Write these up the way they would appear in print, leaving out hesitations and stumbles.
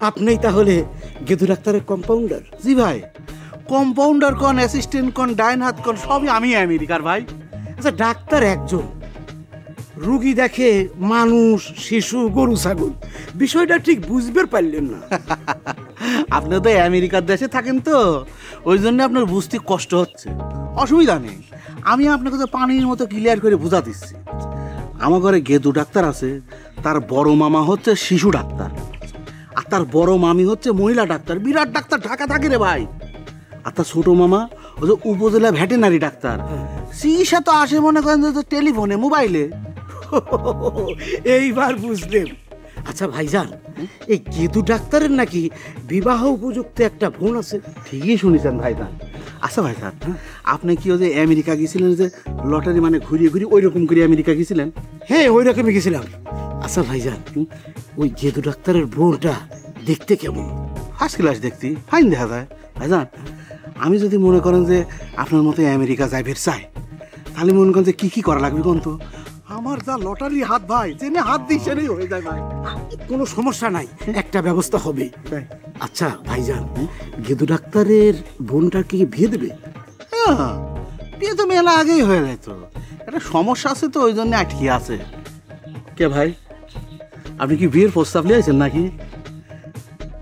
আপনিই তাহলে গেদু ডাক্তারের কম্পাউন্ডার? জি ভাই, কম্পাউন্ডার কোন, অ্যাসিস্ট্যান্ট কোন, ডাইন হাত কোন, সবই আমি আমেরিকার ভাই। আচ্ছা, ডাক্তার একজন, রুগী দেখে মানুষ, শিশু, গরু, ছাগল, বিষয়টা ঠিক বুঝতে পারলেন না। আপনি তো আমেরিকার দেশে থাকেন, তো ওই জন্য আপনার বুঝতে কষ্ট হচ্ছে। অসুবিধা নেই, আমি আপনাকে তো পানির মতো ক্লিয়ার করে বুঝা দিচ্ছি। আমার ঘরে গেদু ডাক্তার আছে, তার বড় মামা হচ্ছে শিশু ডাক্তার, আর তার বড় মামি হচ্ছে মহিলা ডাক্তার। বিরাট ডাক্তার, ঢাকা থাকে রে ভাই। আর তার ছোট মামা ওই যে উপজেলা ভেটেনারি ডাক্তার। চিকিৎসা তো আসে মনে করেন যে টেলিফোনে, মোবাইলে। এইবার বুঝলেন। আচ্ছা ভাইজান, এই গেদু ডাক্তারের নাকি বিবাহ উপযুক্ত একটা বোন আছে? ঠিকই শুনেছেন ভাইজান। আচ্ছা ভাইজান, আপনি কি ওই যে আমেরিকা গেছিলেন, যে লটারি মানে ঘুরিয়ে ঘুরিয়ে ওই রকম করে আমেরিকা গেছিলেন? হ্যাঁ, ওই রকমই গেছিলাম। আচ্ছা ভাইজান, ওই গেদু ডাক্তারের বোনটা দেখতে কেমন? ফার্স্ট ক্লাস দেখতে, ফাইন দেখা যায় ভাইজান। আমি যদি মনে করেন যে আপনার মতো আমেরিকা যাইবের চাই, তাহলে মনে করেন যে কি করা লাগবে কোন? তো আমার যা লটারি হাত ভাই, জেনে হাত দিয়ে সেটাই হয়ে যায় ভাই। কোনো সমস্যা নাই, একটা ব্যবস্থা হবে। আচ্ছা ভাইজান, গেদু ডাক্তারের বোনটা কি বিয়ে দেবে? হ্যাঁ, বিয়ে তো মেলা আগেই হয়ে যায়। তো একটা সমস্যা আছে, তো ওই জন্য আটকে আছে। কে ভাই, আপনি কি বিয়ের প্রস্তাব নিয়েছেন নাকি?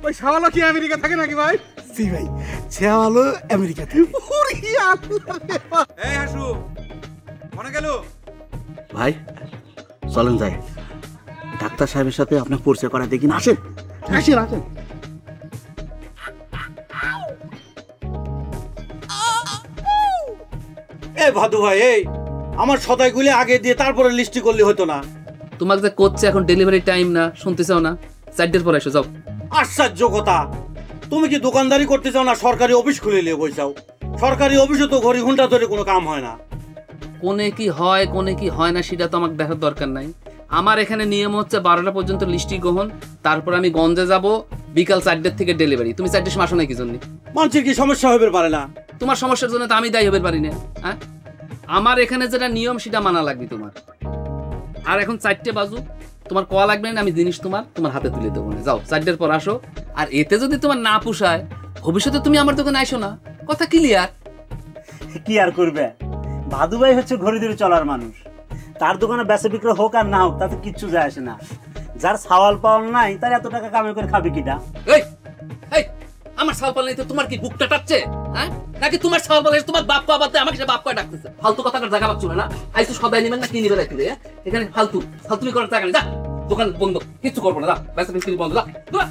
ওই শাওয়ালা কি আমেরিকা থাকে নাকি ভাই? জি ভাই, ছেওয়ালো আমেরিকাতে। এই হাসু, মনে গেল? ভাই চলেন যাই, ডাক্তার সাহেবের সাথে আপনার পরিচয় করা দেখি না। আসেন আসেন আসেন। এ ভাদু ভাই, এই আমার সদাইগুলি আগে দিয়ে তারপরে লিস্টি করলে হতো না? তোমাকে যে করছে এখন ডেলিভারি টাইম না, শুনতে চাও না? 4টার পর এসো, যাও। আশ্চর্য কথা, তুমি কি দোকানদারি করতে চাও না সরকারি অফিস খুলে নিয়ে বসে? সরকারি অফিসে তো ঘড়ি ঘন্টা ধরে কোনো কাম হয় না। কোনে কি হয় কোনে কি হয় না সেটা তো আমাকে দেখার দরকার নাই। আমার এখানে নিয়ম হচ্ছে 12টা পর্যন্ত লিস্টি গ্রহণ, তারপর আমি গঞ্জে যাব, বিকাল 4টার থেকে ডেলিভারি। তুমি 4টার সময় আসো না কি জন্য? মানুষের কি সমস্যা হবে পারে না? তোমার সমস্যার জন্য তো আমি দায়ী হতে পারি না। হ্যাঁ, আমার এখানে যেটা নিয়ম সেটা মানা লাগবে তোমার। আর এখন 4টে বাজু, তোমার কোয়া লাগবে না, আমি জিনিস তোমার হাতে তুলে দেবো না। যাও, 4টার পর আসো। আর এতে যদি তোমার না পোষায়, ভবিষ্যতে তুমি আমার দোকানে আইসো না। কথা ক্লিয়ার? কি আর করবে, ভাদু ভাই হচ্ছে ঘড়ি ধরে চলার মানুষ। তার দোকানে বেচা বিক্রি হোক আর না হোক, তাতে কিচ্ছু যায় আসে না। যার সাওয়াল পাওয়াল নাই, তার এত টাকা কামাই করে খাবে কিটা? এই এই আমার সাওয়াল পাল নাই তো তোমার কি বুকটা টাচ্ছে? হ্যাঁ, নাকি তোমার সাওয়াল পাল তোমার বাপ বাবাতে আমাকে সে বাপ কয় ডাকতেছে? ফালতু কথা জায়গা পাচ্ছ না? আইসো সদাই নেবেন না কি নিবে রাখতে? এখানে ফালতু ফালতুমি করার জায়গা নেই। যা, দোকান বন্ধ, কিচ্ছু করবো না। যা, বেচা বিক্রি বন্ধ। যা।